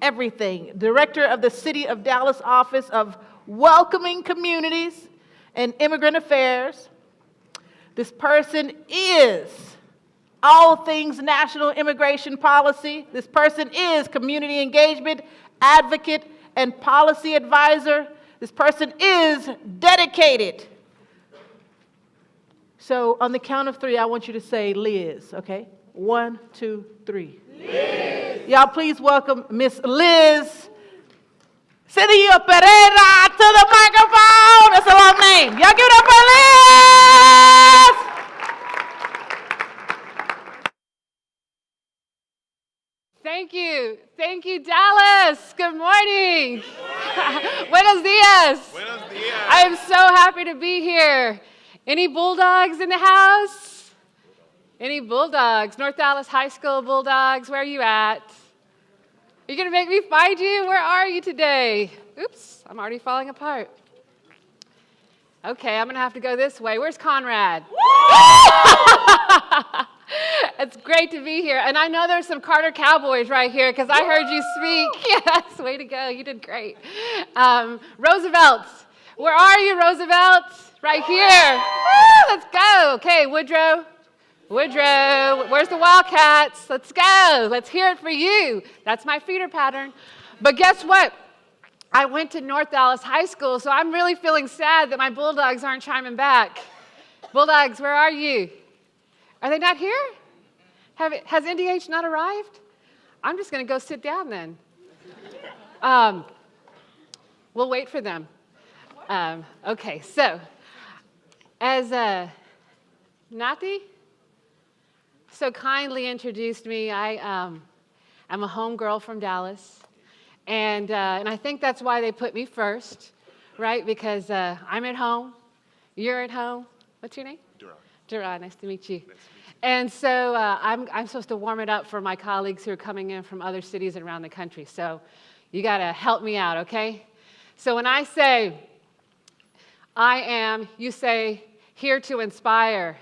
everything. Director of the City of Dallas Office of Welcoming Communities and Immigrant Affairs. This person is all things national immigration policy. This person is community engagement, advocate, and policy advisor. This person is dedicated. So on the count of 3, I want you to say Liz, okay? 1, 2, 3. Liz. Y'all please welcome Miss Liz Cedillo-Pereira to the microphone. That's a long name. Y'all give it up for Liz. Thank you. Thank you, Dallas. Good morning. Buenos dias. Buenos dias. I am so happy to be here. Any Bulldogs in the house? Any Bulldogs? North Dallas High School Bulldogs, where are you at? Are you going to make me find you? Where are you today? Oops, I'm already falling apart. Okay, I'm going to have to go this way. Where's Conrad? It's great to be here. And I know there's some Carter Cowboys right here because I heard you speak. Yes, way to go. You did great. Roosevelt. Where are you, Roosevelt? Right here. Woo, let's go. Okay, Woodrow. Woodrow, where's the Wildcats? Let's go. Let's hear it for you. That's my feeder pattern. But guess what? I went to North Dallas High School, so I'm really feeling sad that my Bulldogs aren't chiming back. Bulldogs, where are you? Are they not here? Has NDH not arrived? I'm just going to go sit down then. We'll wait for them. Okay, so as Nati so kindly introduced me, I'm a homegirl from Dallas, and I think that's why they put me first, right? Because I'm at home, you're at home. What's your name? Duran, nice to meet you. And so I'm supposed to warm it up for my colleagues who are coming in from other cities around the country. So you got to help me out, okay? So when I say I am, you say here to inspire.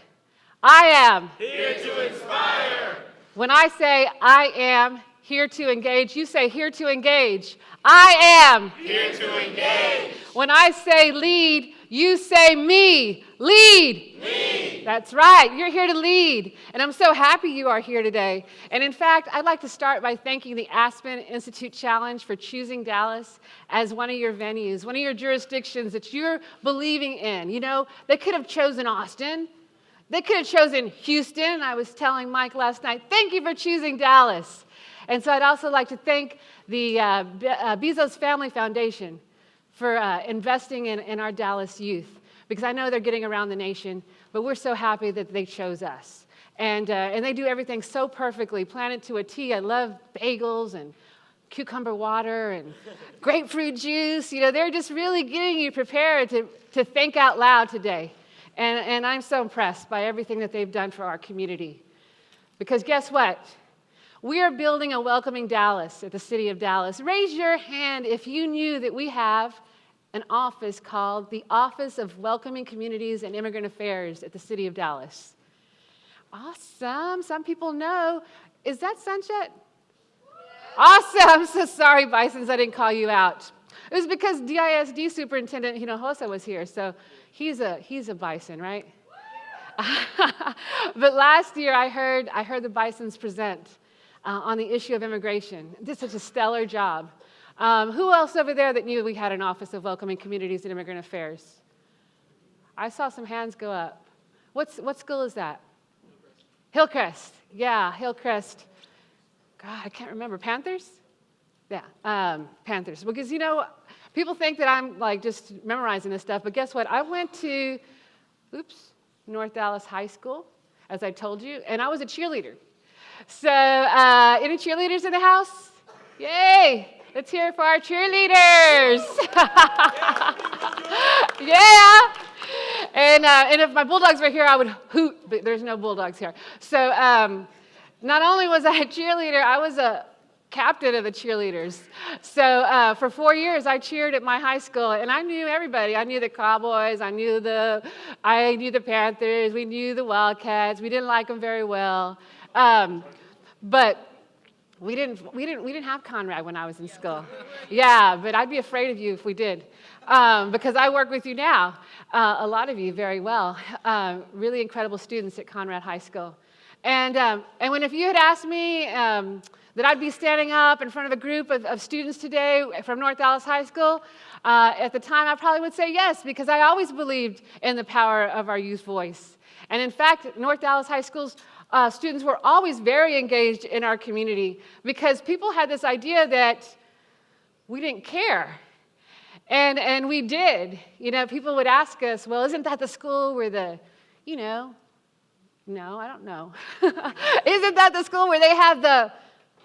I am Here to inspire. When I say I am here to engage, you say here to engage. I am Here to engage. When I say lead, you say me. Lead. Lead. That's right. You're here to lead. And I'm so happy you are here today. And in fact, I'd like to start by thanking the Aspen Institute Challenge for choosing Dallas as one of your venues, one of your jurisdictions that you're believing in. You know, they could have chosen Austin. They could have chosen Houston. I was telling Mike last night, thank you for choosing Dallas. And so I'd also like to thank the Bezos Family Foundation for investing in our Dallas youth, because I know they're getting around the nation, but we're so happy that they chose us. And they do everything so perfectly, plan it to a T. I love bagels and cucumber water and grapefruit juice. You know, they're just really getting you prepared to think out loud today. And I'm so impressed by everything that they've done for our community. Because guess what? We are building a welcoming Dallas at the City of Dallas. Raise your hand if you knew that we have an office called the Office of Welcoming Communities and Immigrant Affairs at the City of Dallas. Awesome. Some people know. Is that Sunset? Awesome. I'm so sorry, Bisons, I didn't call you out. It was because DISD Superintendent Hinojosa was here, so he's a Bison, right? But last year I heard the Bisons present on the issue of immigration. Did such a stellar job. Who else over there that knew we had an Office of Welcoming Communities and Immigrant Affairs? I saw some hands go up. What school is that? Hillcrest. Yeah, Hillcrest. God, I can't remember. Panthers? Yeah, Panthers. Because, you know, people think that I'm like just memorizing this stuff, but guess what? I went to, North Dallas High School, as I told you, and I was a cheerleader. So, any cheerleaders in the house? Yay! Let's hear it for our cheerleaders. Yeah. And if my Bulldogs were here, I would hoot, but there's no Bulldogs here. So, not only was I a cheerleader, I was a captain of the cheerleaders. So for 4 years, I cheered at my high school, and I knew everybody. I knew the Cowboys. I knew the Panthers. We knew the Wildcats. We didn't like them very well. But We didn't have Conrad when I was in school. Yeah, but I'd be afraid of you if we did, because I work with you now, a lot of you very well. Really incredible students at Conrad High School. And if you had asked me that I'd be standing up in front of a group of students today from North Dallas High School, at the time I probably would say yes, because I always believed in the power of our youth voice. And in fact, North Dallas High School's students were always very engaged in our community, because people had this idea that we didn't care. And we did. You know, people would ask us, well, isn't that the school where the, no, I don't know. Isn't that the school where they have the,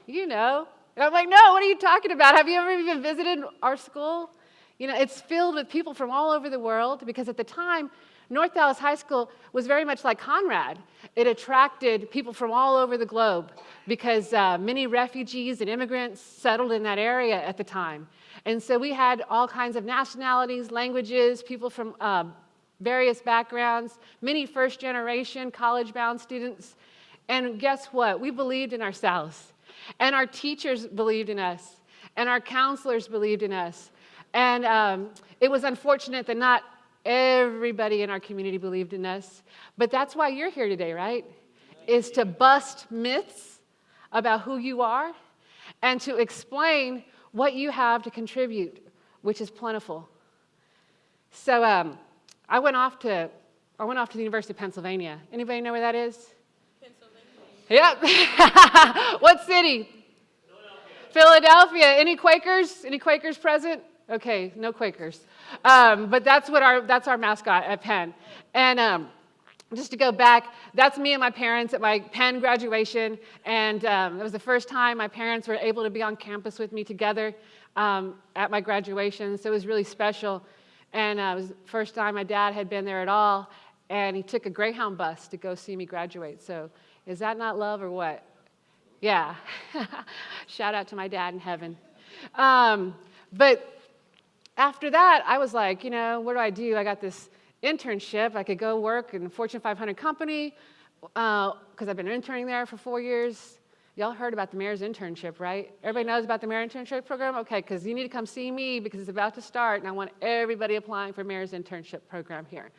And I'm like, no, what are you talking about? Have you ever even visited our school? It's filled with people from all over the world, because at the time, North Dallas High School was very much like Conrad. It attracted people from all over the globe, because many refugees and immigrants settled in that area at the time. And so we had all kinds of nationalities, languages, people from various backgrounds, many first-generation college-bound students. And guess what? We believed in ourselves. And our teachers believed in us. And our counselors believed in us. And it was unfortunate that not everybody in our community believed in us. But that's why you're here today, right? Is to bust myths about who you are and to explain what you have to contribute, which is plentiful. So I went off to the University of Pennsylvania. Anybody know where that is? Pennsylvania. Yep. What city? Philadelphia. Any Quakers? Any Quakers present? Okay, no Quakers. But that's our mascot at Penn. And just to go back, that's me and my parents at my Penn graduation. And it was the first time my parents were able to be on campus with me together at my graduation. So it was really special. And it was the first time my dad had been there at all. And he took a Greyhound bus to go see me graduate. So is that not love or what? Yeah. Shout out to my dad in heaven. But after that, I was like, what do? I got this internship. I could go work in a Fortune 500 company because I've been interning there for 4 years. Y'all heard about the mayor's internship, right? Everybody knows about the mayor's internship program? Okay, because you need to come see me because it's about to start, and I want everybody applying for mayor's internship program here.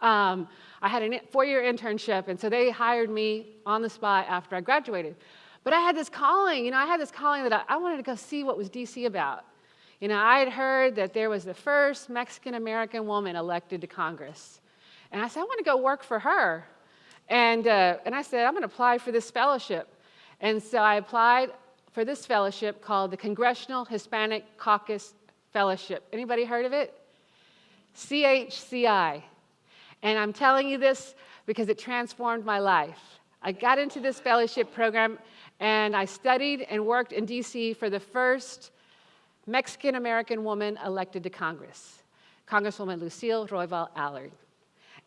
I had a 4-year internship, and so they hired me on the spot after I graduated. But I had this calling, that I wanted to go see what was D.C. about. I had heard that there was the first Mexican-American woman elected to Congress. And I said, I want to go work for her. And I said, I'm going to apply for this fellowship. And so I applied for this fellowship called the Congressional Hispanic Caucus Fellowship. Anybody heard of it? CHCI. And I'm telling you this because it transformed my life. I got into this fellowship program, and I studied and worked in D.C. for the first Mexican-American woman elected to Congress, Congresswoman Lucille Roybal Allard.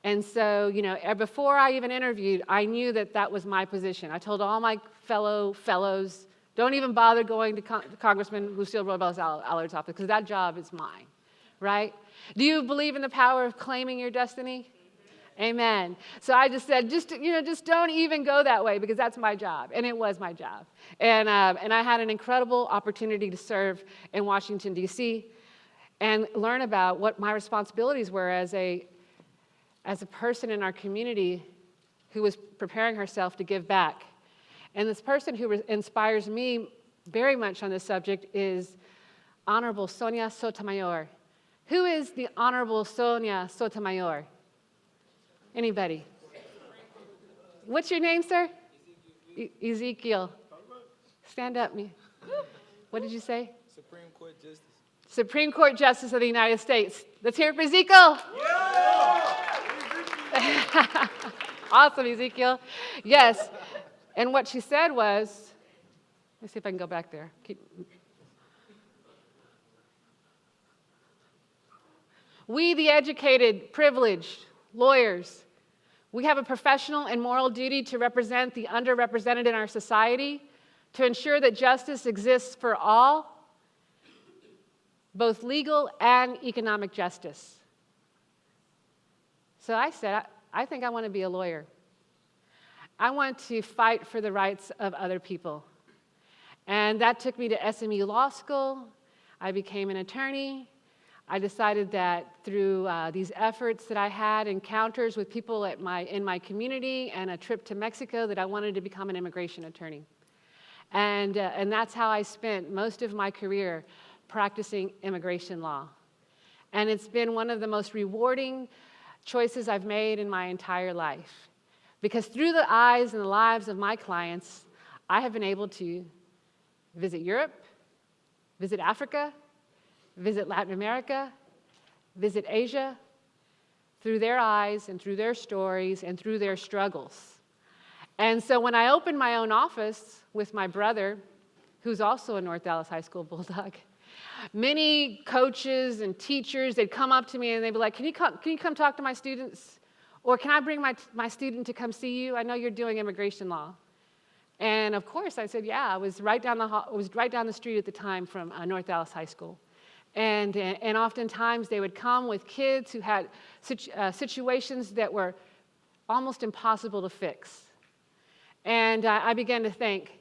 And so, before I even interviewed, I knew that was my position. I told all my fellows, don't even bother going to Congressman Lucille Roybal Allard's office, because that job is mine, right? Do you believe in the power of claiming your destiny? Amen. So I just said, just don't even go that way, because that's my job, and it was my job. And I had an incredible opportunity to serve in Washington, D.C., and learn about what my responsibilities were as a person in our community who was preparing herself to give back. And this person who inspires me very much on this subject is Honorable Sonia Sotomayor. Who is the Honorable Sonia Sotomayor? Anybody? What's your name, sir? Ezekiel. Stand up. What did you say? Supreme Court Justice. Supreme Court Justice of the United States. Let's hear it for Ezekiel. Yeah! Awesome, Ezekiel. Yes. And what she said was, let's see if I can go back there. We, the educated, privileged, lawyers, we have a professional and moral duty to represent the underrepresented in our society, to ensure that justice exists for all, both legal and economic justice. So I said, I think I want to be a lawyer. I want to fight for the rights of other people. And that took me to SMU Law School. I became an attorney. I decided that through these efforts that I had, encounters with people in my community and a trip to Mexico, that I wanted to become an immigration attorney. And that's how I spent most of my career practicing immigration law. And it's been one of the most rewarding choices I've made in my entire life. Because through the eyes and the lives of my clients, I have been able to visit Europe, visit Africa, visit Latin America, visit Asia, through their eyes and through their stories and through their struggles. And so when I opened my own office with my brother, who's also a North Dallas High School Bulldog, many coaches and teachers, they'd come up to me and they'd be like, can you come talk to my students? Or can I bring my student to come see you? I know you're doing immigration law. And of course I said, yeah. I was right down the street at the time from North Dallas High School. And oftentimes they would come with kids who had situations that were almost impossible to fix. And I began to think,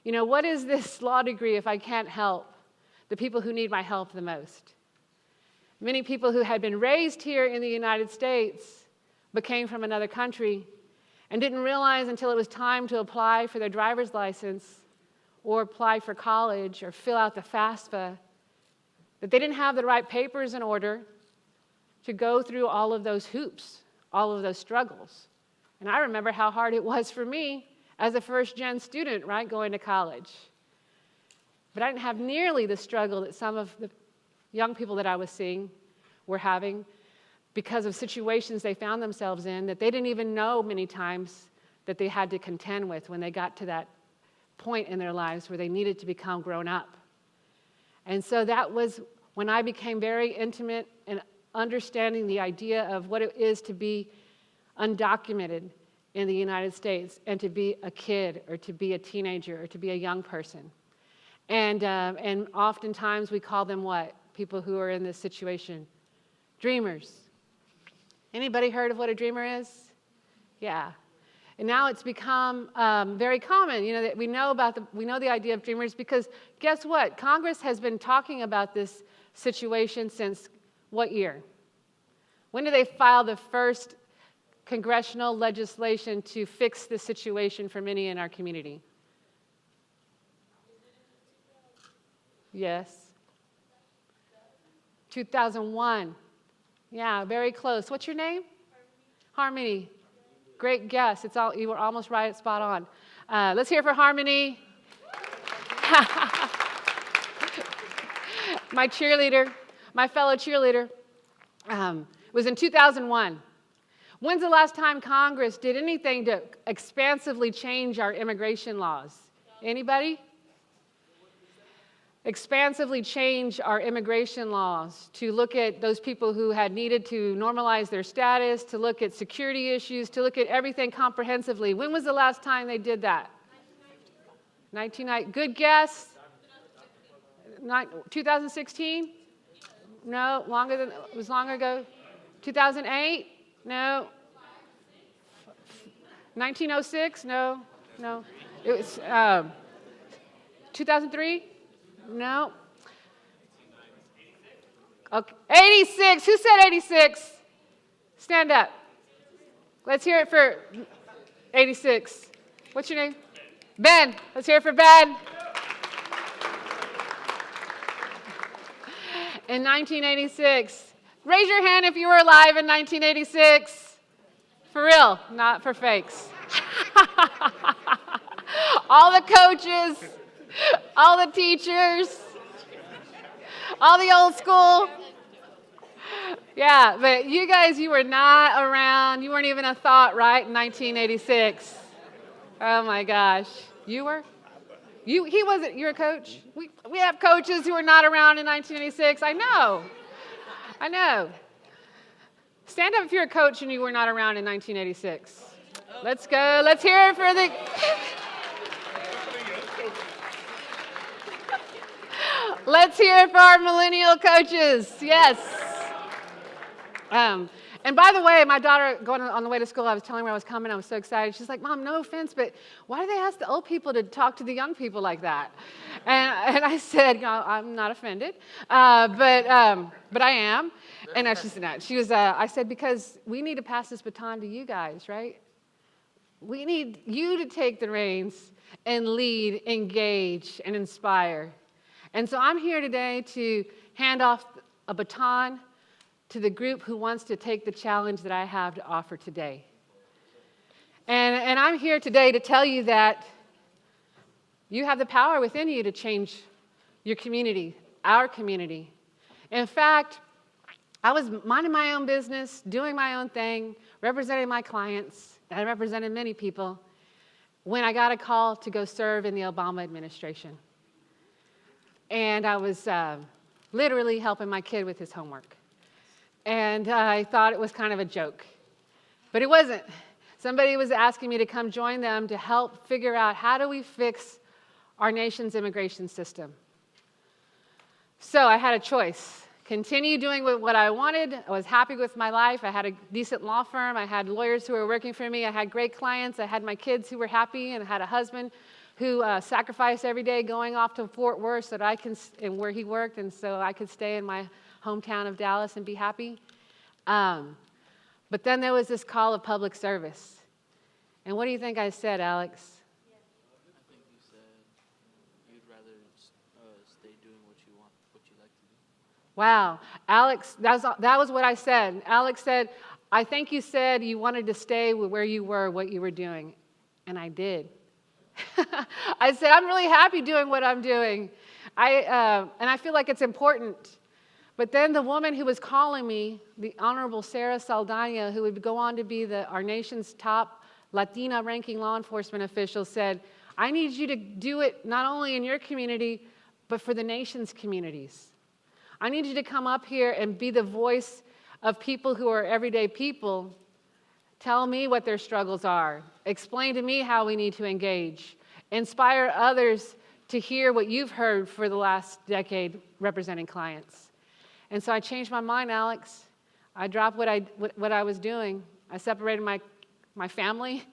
you know, what is this law degree if I can't help the people who need my help the most? Many people who had been raised here in the United States but came from another country and didn't realize until it was time to apply for their driver's license or apply for college or fill out the FAFSA that they didn't have the right papers in order to go through all of those hoops, all of those struggles. And I remember how hard it was for me as a first-gen student, right, going to college. But I didn't have nearly the struggle that some of the young people that I was seeing were having because of situations they found themselves in that they didn't even know many times that they had to contend with when they got to that point in their lives where they needed to become grown up. And so that was when I became very intimate in understanding the idea of what it is to be undocumented in the United States and to be a kid or to be a teenager or to be a young person. And oftentimes we call them what? People who are in this situation. Dreamers. Anybody heard of what a dreamer is? Yeah. And now it's become very common, you know, that we know the idea of dreamers because guess what? Congress has been talking about this situation since what year? When did they file the first congressional legislation to fix the situation for many in our community? Yes. 2001. Yeah, very close. What's your name? Harmony. Great guess. You were almost right, spot on. Let's hear it for Harmony. My cheerleader, my fellow cheerleader, was in 2001. When's the last time Congress did anything to expansively change our immigration laws? Anybody? Expansively change our immigration laws to look at those people who had needed to normalize their status, to look at security issues, to look at everything comprehensively. When was the last time they did that? 1990. Good guess. 2016? No, it was longer ago. 2008? No. 1906? No. It was 2003? No. Okay. 86. Who said 86? Stand up. Let's hear it for 86. What's your name? Ben. Let's hear it for Ben. In 1986. Raise your hand if you were alive in 1986. For real, not for fakes. All the coaches, all the teachers, all the old school. Yeah, but you guys, you were not around. You weren't even a thought, right, in 1986. Oh, my gosh. You were? He wasn't. You're a coach? We have coaches who were not around in 1986. I know. Stand up if you're a coach and you were not around in 1986. Let's go. Let's hear it for the... Let's hear it for our millennial coaches. Yes. And by the way, my daughter, going on the way to school, I was telling her I was coming. I was so excited. She's like, Mom, no offense, but why do they ask the old people to talk to the young people like that? And I said, you know, I'm not offended, but I am. And she said, no. She was, I said, because we need to pass this baton to you guys, right? We need you to take the reins and lead, engage, and inspire. And so I'm here today to hand off a baton to the group who wants to take the challenge that I have to offer today. And I'm here today to tell you that you have the power within you to change your community, our community. In fact, I was minding my own business, doing my own thing, representing my clients, and I represented many people, when I got a call to go serve in the Obama administration. And I was literally helping my kid with his homework. And I thought it was kind of a joke, but it wasn't. Somebody was asking me to come join them to help figure out how do we fix our nation's immigration system. So I had a choice. Continue doing what I wanted. I was happy with my life. I had a decent law firm. I had lawyers who were working for me. I had great clients. I had my kids who were happy, and I had a husband who sacrificed every day going off to Fort Worth so that I can, and where he worked, and so I could stay in my hometown of Dallas and be happy. But then there was this call of public service. And what do you think I said, Alex? I think you said you'd rather stay doing what you want, what you like to do. Wow. Alex, that was what I said. Alex said, I think you said you wanted to stay where you were, what you were doing. And I did. I said, I'm really happy doing what I'm doing. And I feel like it's important. But then the woman who was calling me, the Honorable Sarah Saldana, who would go on to be our nation's top Latina ranking law enforcement official, said, I need you to do it not only in your community, but for the nation's communities. I need you to come up here and be the voice of people who are everyday people. Tell me what their struggles are. Explain to me how we need to engage. Inspire others to hear what you've heard for the last decade representing clients. And so I changed my mind, Alex. I dropped what I was doing. I separated my family.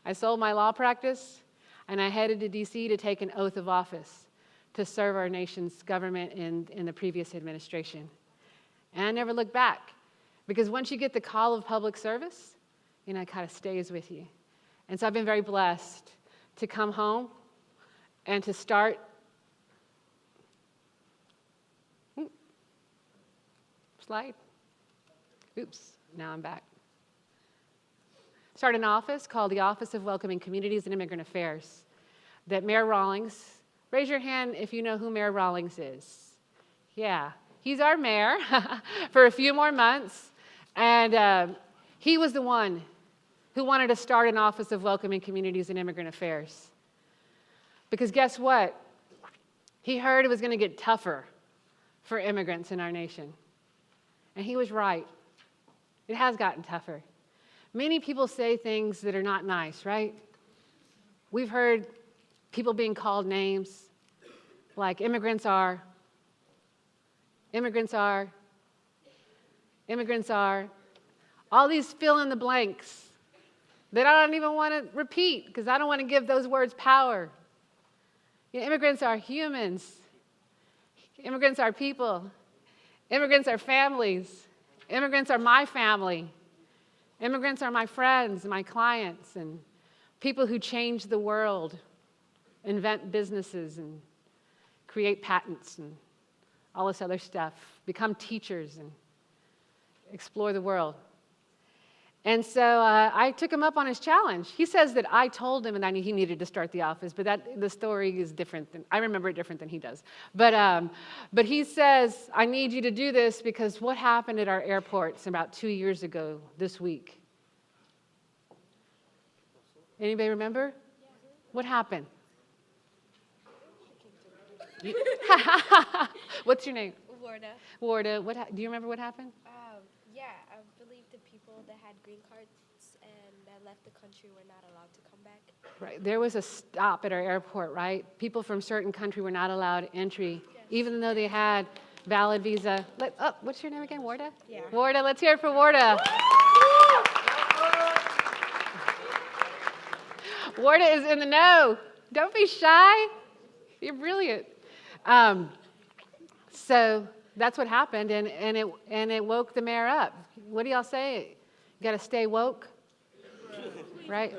I sold my law practice. And I headed to D.C. to take an oath of office to serve our nation's government in the previous administration. And I never looked back. Because once you get the call of public service, you know, it kind of stays with you. And so I've been very blessed to come home and to start slide. Oops, now I'm back. Start an office called the Office of Welcoming Communities and Immigrant Affairs that Mayor Rawlings, raise your hand if you know who Mayor Rawlings is. Yeah, he's our mayor for a few more months. And he was the one who wanted to start an Office of Welcoming Communities and Immigrant Affairs. Because guess what? He heard it was going to get tougher for immigrants in our nation. And he was right. It has gotten tougher. Many people say things that are not nice, right? We've heard people being called names like immigrants are, all these fill in the blanks that I don't even want to repeat because I don't want to give those words power. You know, immigrants are humans. Immigrants are people. Immigrants are families. Immigrants are my family. Immigrants are my friends, my clients, and people who change the world, invent businesses, and create patents, and all this other stuff, become teachers, and explore the world. And so I took him up on his challenge. He says that I told him and he needed to start the office, but the story is different. I remember it different than he does. But he says, I need you to do this because what happened at our airports about 2 years ago this week? Anybody remember? Yeah. What happened? What's your name? Warda. Do you remember what happened? Yeah, I believe the people that had green cards and that left the country were not allowed to come back. Right. There was a stop at our airport, right? People from certain country were not allowed entry, yes, even though they had valid visa. What's your name again, Warda? Yeah. Warda, let's hear it for Warda. Warda is in the know. Don't be shy. You're brilliant. So that's what happened, and it woke the mayor up. What do y'all say? You got to stay woke, right?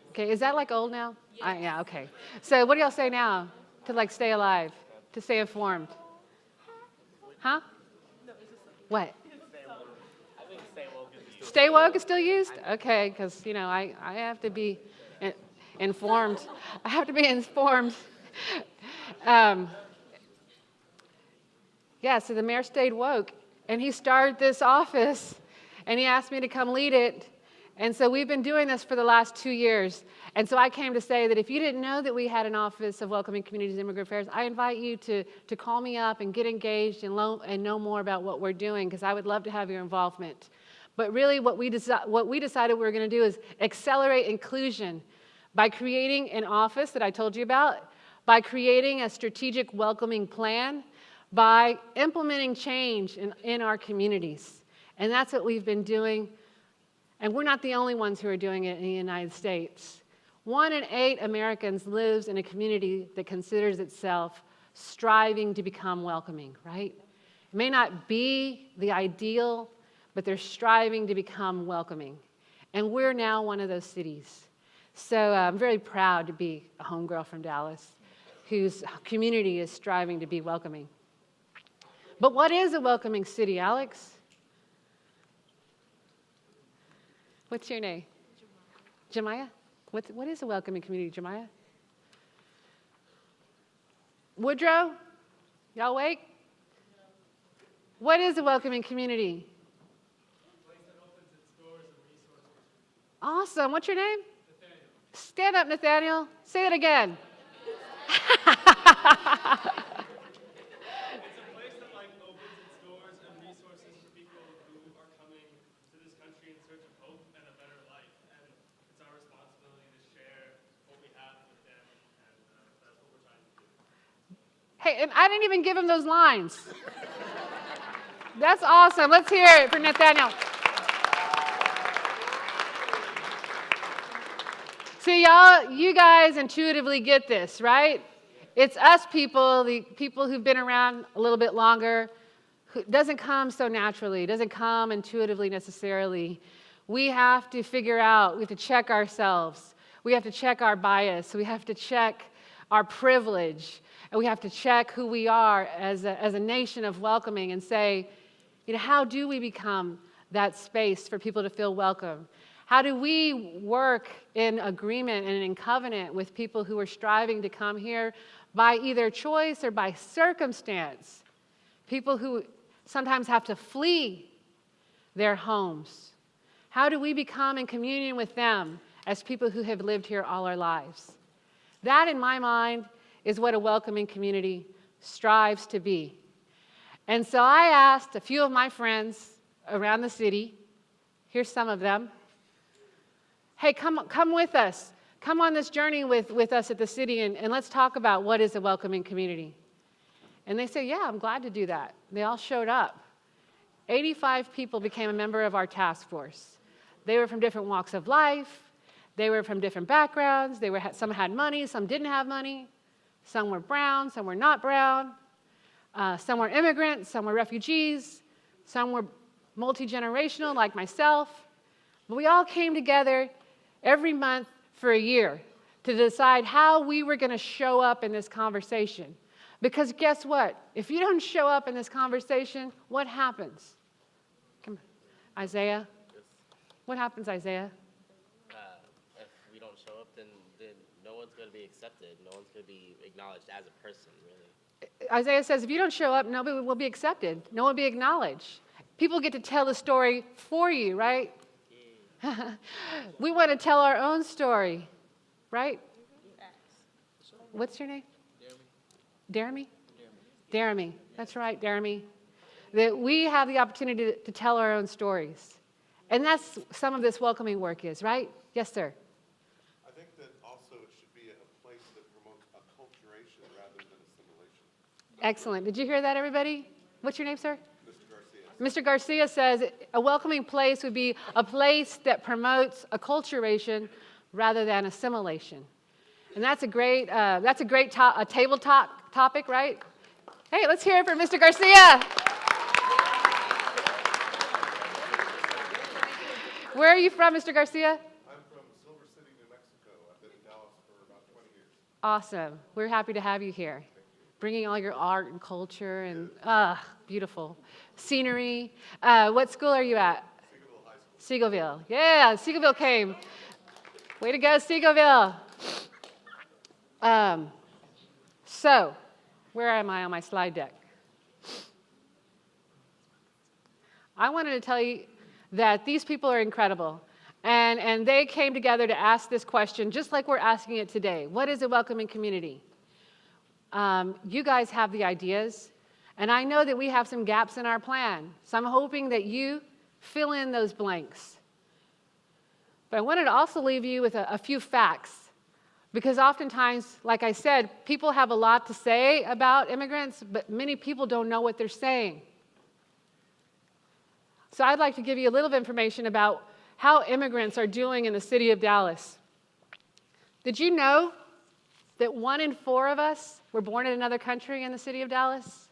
Okay, is that like old now? Yeah, okay. So what do y'all say now to like stay alive, to stay informed? Huh? What? Stay woke is still used? Okay, because, I have to be informed. I have to be informed. So the mayor stayed woke, and he started this office, and he asked me to come lead it. And so we've been doing this for the last 2 years. And so I came to say that if you didn't know that we had an Office of Welcoming Communities and Immigrant Affairs, I invite you to call me up and get engaged and know more about what we're doing, because I would love to have your involvement. But really what we decided we were going to do is accelerate inclusion by creating an office that I told you about, by creating a strategic welcoming plan, by implementing change in our communities. And that's what we've been doing. And we're not the only ones who are doing it in the United States. 1 in 8 Americans lives in a community that considers itself striving to become welcoming, right? It may not be the ideal, but they're striving to become welcoming. And we're now one of those cities. So I'm very proud to be a homegirl from Dallas whose community is striving to be welcoming. But what is a welcoming city, Alex? What's your name? Jemiah? What is a welcoming community, Jemiah? Woodrow? Y'all awake? What is a welcoming community? Awesome. What's your name? Nathaniel. Stand up, Nathaniel. Say it again. Hey, and I didn't even give him those lines. That's awesome. Let's hear it for Nathaniel. See, y'all, you guys intuitively get this, right? It's us people, the people who've been around a little bit longer, who doesn't come so naturally, doesn't come intuitively necessarily. We have to figure out, we have to check ourselves. We have to check our bias. We have to check our privilege. And we have to check who we are as a nation of welcoming and say, how do we become that space for people to feel welcome? How do we work in agreement and in covenant with people who are striving to come here by either choice or by circumstance? People who sometimes have to flee their homes. How do we become in communion with them as people who have lived here all our lives? That, in my mind, is what a welcoming community strives to be. And so I asked a few of my friends around the city, here's some of them, hey, come with us. Come on this journey with us at the city, and let's talk about what is a welcoming community. And they said, yeah, I'm glad to do that. They all showed up. 85 people became a member of our task force. They were from different walks of life. They were from different backgrounds. Some had money, some didn't have money. Some were brown, some were not brown. Some were immigrants, some were refugees. Some were multi-generational, like myself. But we all came together every month for a year to decide how we were going to show up in this conversation. Because guess what? If you don't show up in this conversation, what happens? Come on. Isaiah? Yes. What happens, Isaiah? If we don't show up, then no one's going to be accepted. No one's going to be acknowledged as a person, really. Isaiah says, if you don't show up, nobody will be accepted. No one will be acknowledged. People get to tell the story for you, right? Yeah. We want to tell our own story, right? What's your name? Jeremy? Jeremy. That's right, Jeremy. That we have the opportunity to tell our own stories. And that's some of this welcoming work is, right? Yes, sir. I think that also it should be a place that promotes acculturation rather than assimilation. Excellent. Did you hear that, everybody? What's your name, sir? Mr. Garcia. Mr. Garcia says a welcoming place would be a place that promotes acculturation rather than assimilation. And that's a great table talk topic, right? Hey, let's hear it for Mr. Garcia. Where are you from, Mr. Garcia? I'm from Silver City, New Mexico. I've been in Dallas for about 20 years. Awesome. We're happy to have you here. Bringing all your art and culture and, beautiful. Scenery. What school are you at? Seagoville High School. Seagoville. Yeah, Seagoville came. Way to go, Seagoville. So, where am I on my slide deck? I wanted to tell you that these people are incredible. And they came together to ask this question, just like we're asking it today. What is a welcoming community? You guys have the ideas, and I know that we have some gaps in our plan. So I'm hoping that you fill in those blanks. But I wanted to also leave you with a few facts, because oftentimes, like I said, people have a lot to say about immigrants, but many people don't know what they're saying. So I'd like to give you a little bit of information about how immigrants are doing in the city of Dallas. Did you know that 1 in 4 of us were born in another country in the city of Dallas?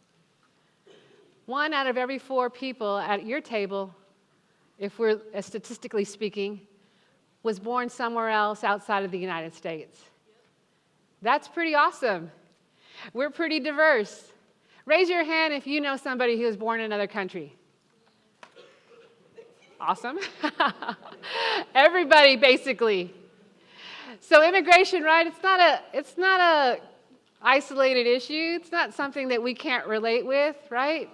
1 out of every 4 people at your table, if we're statistically speaking, was born somewhere else outside of the United States. That's pretty awesome. We're pretty diverse. Raise your hand if you know somebody who was born in another country. Awesome. Everybody, basically. So immigration, right? It's not a isolated issue. It's not something that we can't relate with, right?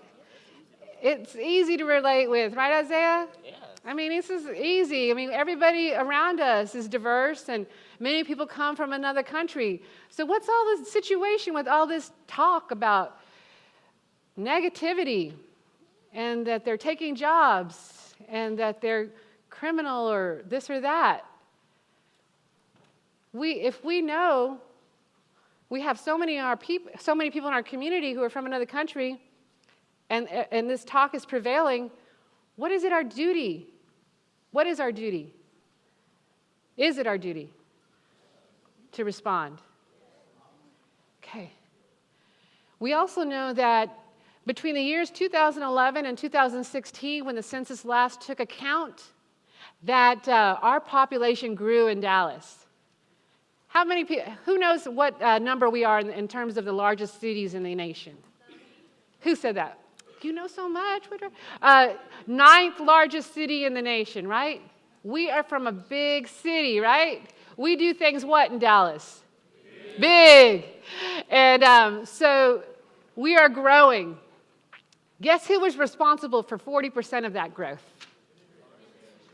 It's easy to relate with, right, Isaiah? Yeah. I mean, this is easy. I mean, everybody around us is diverse, and many people come from another country. So what's all this situation with all this talk about negativity and that they're taking jobs and that they're criminal or this or that? If we know we have so many people in our community who are from another country, and this talk is prevailing, what is it our duty? What is our duty? Is it our duty to respond? Okay. We also know that between the years 2011 and 2016, when the census last took account, that our population grew in Dallas. How many people, who knows what number we are in terms of the largest cities in the nation? Who said that? You know so much. 9th largest city in the nation, right? We are from a big city, right? We do things what in Dallas? Big. And so we are growing. Guess who was responsible for 40% of that growth?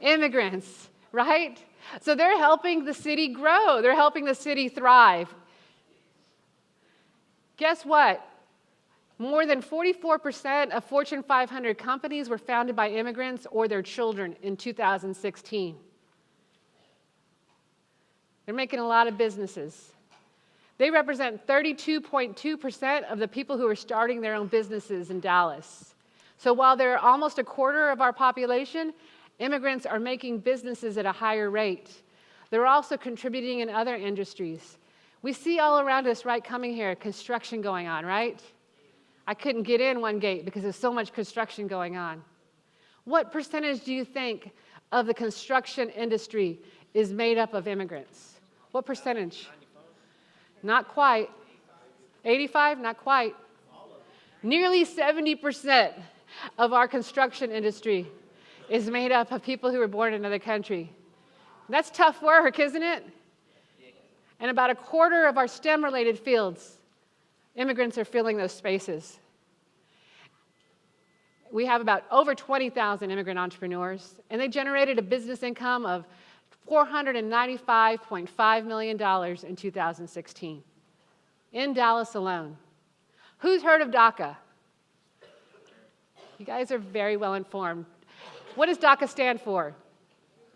Immigrants, right? So they're helping the city grow. They're helping the city thrive. Guess what? More than 44% of Fortune 500 companies were founded by immigrants or their children in 2016. They're making a lot of businesses. They represent 32.2% of the people who are starting their own businesses in Dallas. So while they're almost a quarter of our population, immigrants are making businesses at a higher rate. They're also contributing in other industries. We see all around us, right, coming here, construction going on, right? I couldn't get in one gate because there's so much construction going on. What percentage do you think of the construction industry is made up of immigrants? What percentage? Not quite. 85? Not quite. Nearly 70% of our construction industry is made up of people who were born in another country. That's tough work, isn't it? And about a quarter of our STEM-related fields, immigrants are filling those spaces. We have about over 20,000 immigrant entrepreneurs, and they generated a business income of $495.5 million in 2016 in Dallas alone. Who's heard of DACA? You guys are very well informed. What does DACA stand for?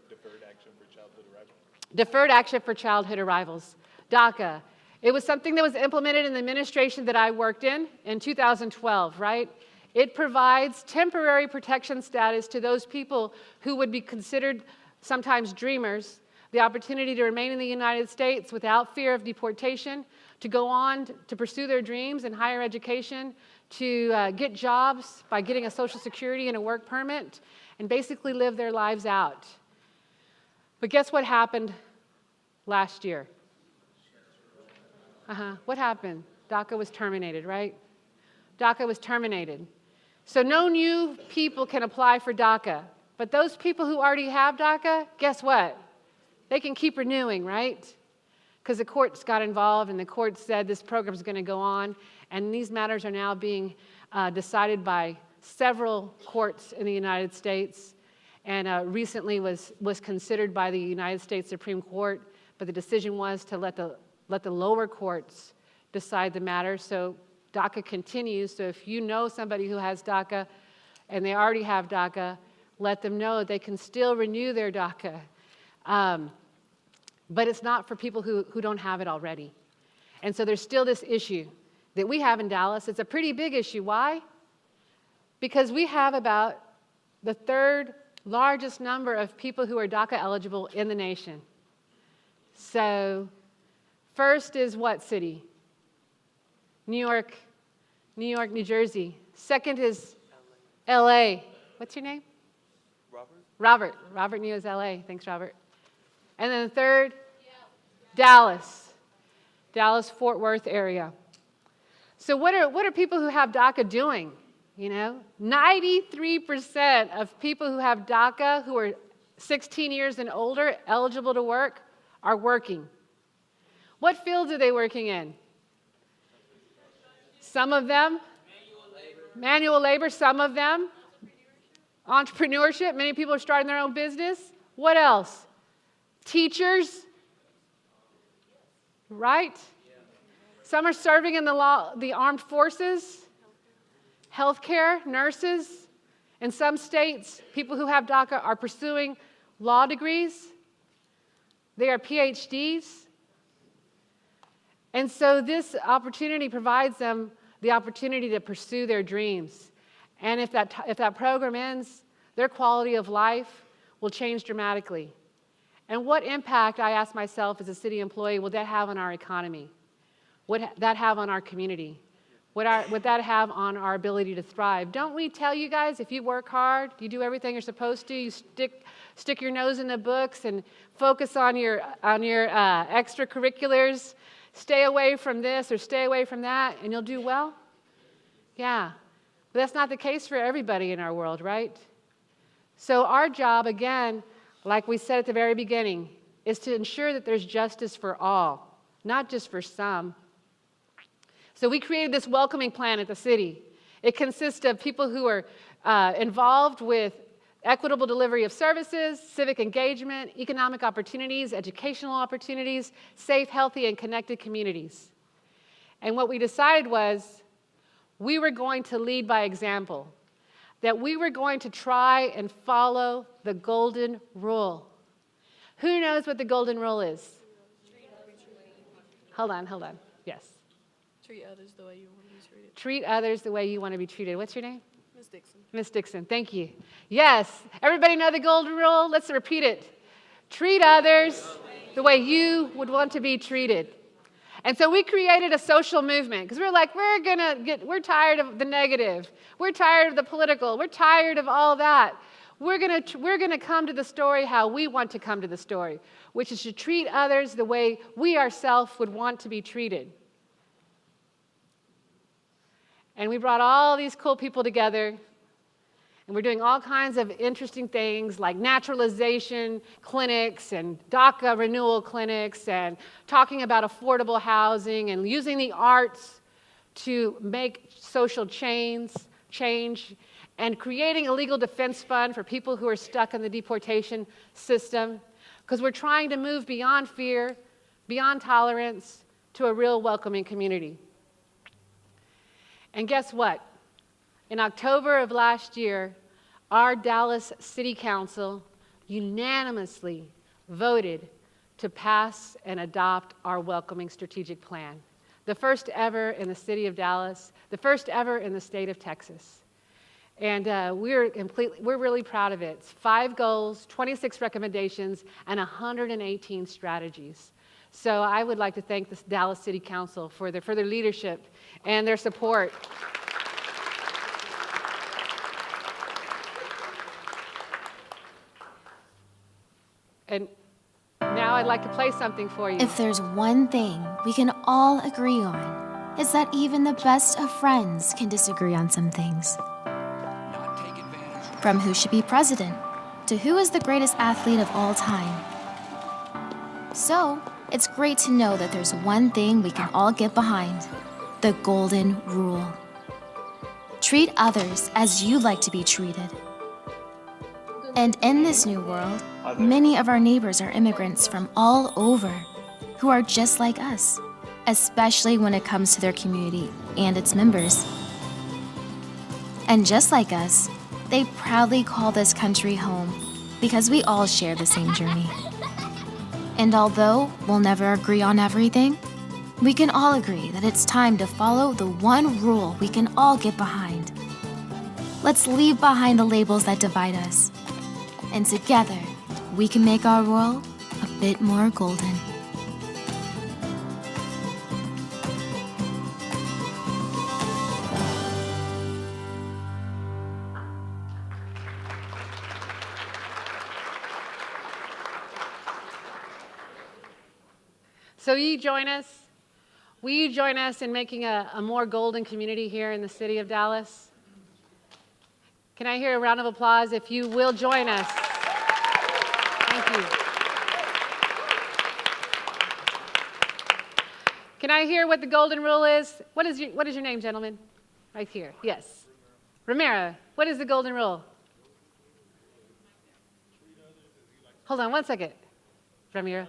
Deferred Action for Childhood Arrivals. Deferred Action for Childhood Arrivals, DACA. It was something that was implemented in the administration that I worked in 2012, right? It provides temporary protection status to those people who would be considered sometimes dreamers, the opportunity to remain in the United States without fear of deportation, to go on to pursue their dreams in higher education, to get jobs by getting a Social Security and a work permit, and basically live their lives out. But guess what happened last year? What happened? DACA was terminated, right? DACA was terminated. So no new people can apply for DACA. But those people who already have DACA, guess what? They can keep renewing, right? Because the courts got involved and the court said this program is going to go on. And these matters are now being decided by several courts in the United States. And recently was considered by the United States Supreme Court. But the decision was to let the lower courts decide the matter. So DACA continues. So if you know somebody who has DACA and they already have DACA, let them know they can still renew their DACA. But it's not for people who don't have it already. And so there's still this issue that we have in Dallas. It's a pretty big issue. Why? Because we have about the third largest number of people who are DACA eligible in the nation. So first is what city? New York, New Jersey. Second is LA. What's your name? Robert? Robert New is LA. Thanks, Robert. And then the third? Dallas. Dallas-Fort Worth area. So what are people who have DACA doing? You know, 93% of people who have DACA who are 16 years and older, eligible to work, are working. What fields are they working in? Some of them, manual labor, some of them, entrepreneurship. Many people are starting their own business. What else? Teachers, right? Some are serving in the armed forces, healthcare, nurses. In some states, people who have DACA are pursuing law degrees. They are PhDs. And so this opportunity provides them the opportunity to pursue their dreams. And if that program ends, their quality of life will change dramatically. And what impact, I ask myself as a city employee, will that have on our economy? Would that have on our community? Would that have on our ability to thrive? Don't we tell you guys, if you work hard, you do everything you're supposed to, you stick your nose in the books and focus on your extracurriculars, stay away from this or stay away from that, and you'll do well? Yeah. But that's not the case for everybody in our world, right? So our job, again, like we said at the very beginning, is to ensure that there's justice for all, not just for some. So we created this welcoming plan at the city. It consists of people who are involved with equitable delivery of services, civic engagement, economic opportunities, educational opportunities, safe, healthy, and connected communities. And what we decided was we were going to lead by example, that we were going to try and follow the golden rule. Who knows what the golden rule is? Hold on. Yes. Treat others the way you want to be treated. Treat others the way you want to be treated. What's your name? Ms. Dixon. Miss Dixon, thank you. Yes, everybody know the golden rule? Let's repeat it. Treat others the way you would want to be treated. And so we created a social movement because we're like, we're tired of the negative. We're tired of the political. We're tired of all that. We're gonna come to the story how we want to come to the story, which is to treat others the way we ourselves would want to be treated. And we brought all these cool people together, and we're doing all kinds of interesting things like naturalization clinics and DACA renewal clinics and talking about affordable housing and using the arts to make social change and creating a legal defense fund for people who are stuck in the deportation system because we're trying to move beyond fear, beyond tolerance, to a real welcoming community. And guess what? In October of last year, our Dallas City Council unanimously voted to pass and adopt our Welcoming Strategic Plan, the first ever in the city of Dallas, the first ever in the state of Texas. And we're really proud of it. It's 5 goals, 26 recommendations, and 118 strategies. So I would like to thank the Dallas City Council for their leadership and their support. And now I'd like to play something for you. If there's one thing we can all agree on, it's that even the best of friends can disagree on some things. From who should be president to who is the greatest athlete of all time. So, it's great to know that there's one thing we can all get behind: the golden rule. Treat others as you'd like to be treated. And in this new world, many of our neighbors are immigrants from all over who are just like us, especially when it comes to their community and its members. And just like us, they proudly call this country home because we all share the same journey. And although we'll never agree on everything, we can all agree that it's time to follow the one rule we can all get behind. Let's leave behind the labels that divide us. And together, we can make our world a bit more golden. So will you join us in making a more golden community here in the city of Dallas? Can I hear a round of applause if you will join us? Thank you. Can I hear what the golden rule is? What is your name, gentlemen? Right here, yes. Ramira, what is the golden rule? Hold on one second, Ramira.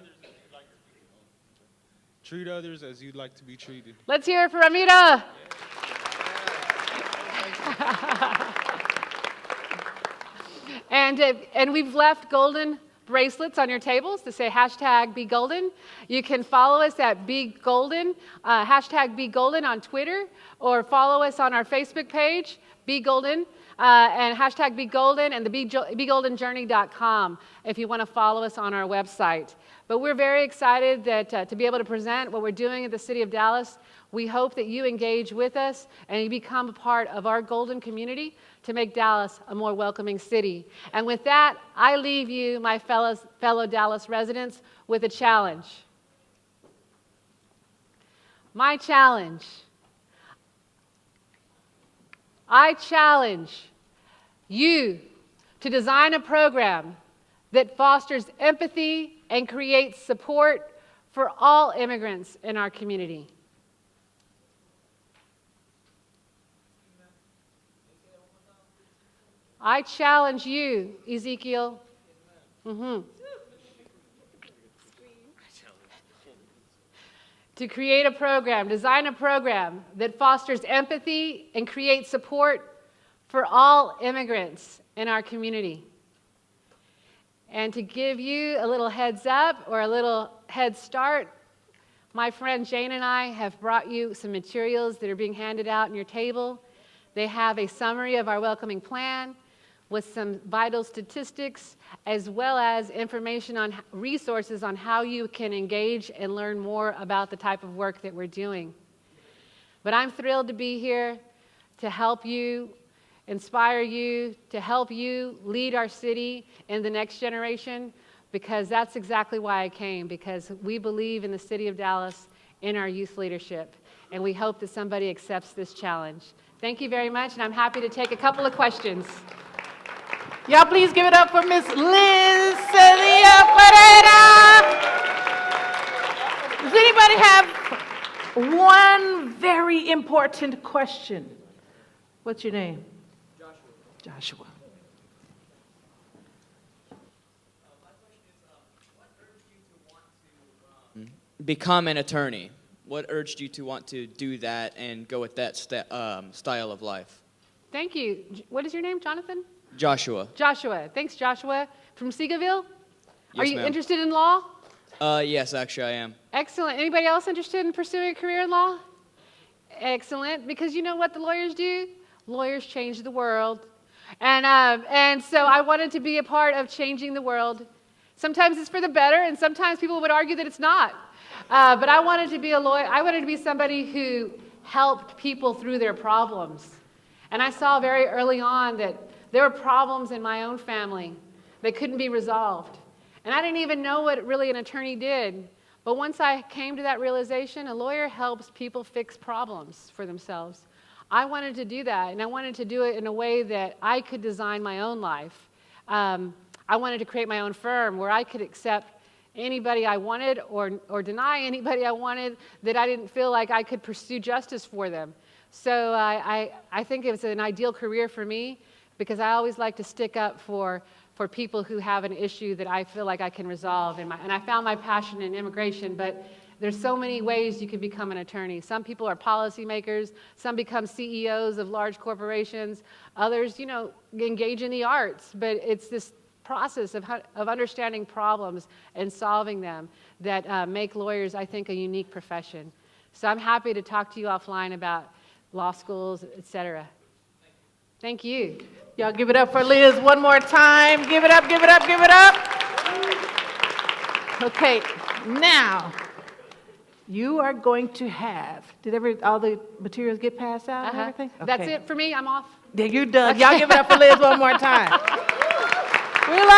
Treat others as you'd like to be treated. Let's hear it for Ramira. And we've left golden bracelets on your tables to say #BeGolden. You can follow us at BeGolden, #BeGolden on Twitter, or follow us on our Facebook page, BeGolden, and #BeGolden and the BeGoldenJourney.com if you want to follow us on our website. But we're very excited that to be able to present what we're doing at the City of Dallas. We hope that you engage with us and you become a part of our golden community to make Dallas a more welcoming city. And with that, I leave you, my fellow Dallas residents, with a challenge. My challenge. I challenge you to design a program that fosters empathy and creates support for all immigrants in our community. I challenge you, Ezekiel. To create a program, design a program that fosters empathy and creates support for all immigrants in our community. And to give you a little heads up or a little head start, my friend Jane and I have brought you some materials that are being handed out on your table. They have a summary of our welcoming plan with some vital statistics, as well as information on resources on how you can engage and learn more about the type of work that we're doing. But I'm thrilled to be here to help you, inspire you, to help you lead our city in the next generation, because that's exactly why I came, because we believe in the City of Dallas, in our youth leadership, and we hope that somebody accepts this challenge. Thank you very much, and I'm happy to take a couple of questions. Y'all please give it up for Miss Liz Cedillo-Pereira. Does anybody have one very important question? What's your name? Joshua. Become an attorney. What urged you to want to do that and go with that style of life? Thank you. What is your name, Jonathan? Joshua. Joshua. Thanks, Joshua. From Seagoville? Yes, Are you ma'am. interested in law? Yes, actually I am. Excellent. Anybody else interested in pursuing a career in law? Excellent. Because you know what the lawyers do? Lawyers change the world And so I wanted to be a part of changing the world. Sometimes it's for the better, and sometimes people would argue that it's not. But I wanted to be a lawyer. I wanted to be somebody who helped people through their problems. And I saw very early on that there were problems in my own family that couldn't be resolved. And I didn't even know what really an attorney did. But once I came to that realization, a lawyer helps people fix problems for themselves. I wanted to do that, and I wanted to do it in a way that I could design my own life. I wanted to create my own firm where I could accept anybody I wanted or deny anybody I wanted that I didn't feel like I could pursue justice for them. So I think it was an ideal career for me because I always like to stick up for people who have an issue that I feel like I can resolve. And I found my passion in immigration, but there's so many ways you can become an attorney. Some people are policymakers, some become CEOs of large corporations, others, engage in the arts, but it's this process of understanding problems and solving them that make lawyers, I think, a unique profession. So I'm happy to talk to you offline about law schools, et cetera. Thank you. Y'all give it up for Liz one more time. Give it up, give it up, give it up. Okay, now you are going to have, all the materials get passed out and everything? Okay. That's it for me. I'm off. Yeah, you're done. Y'all give it up for Liz one more time. We love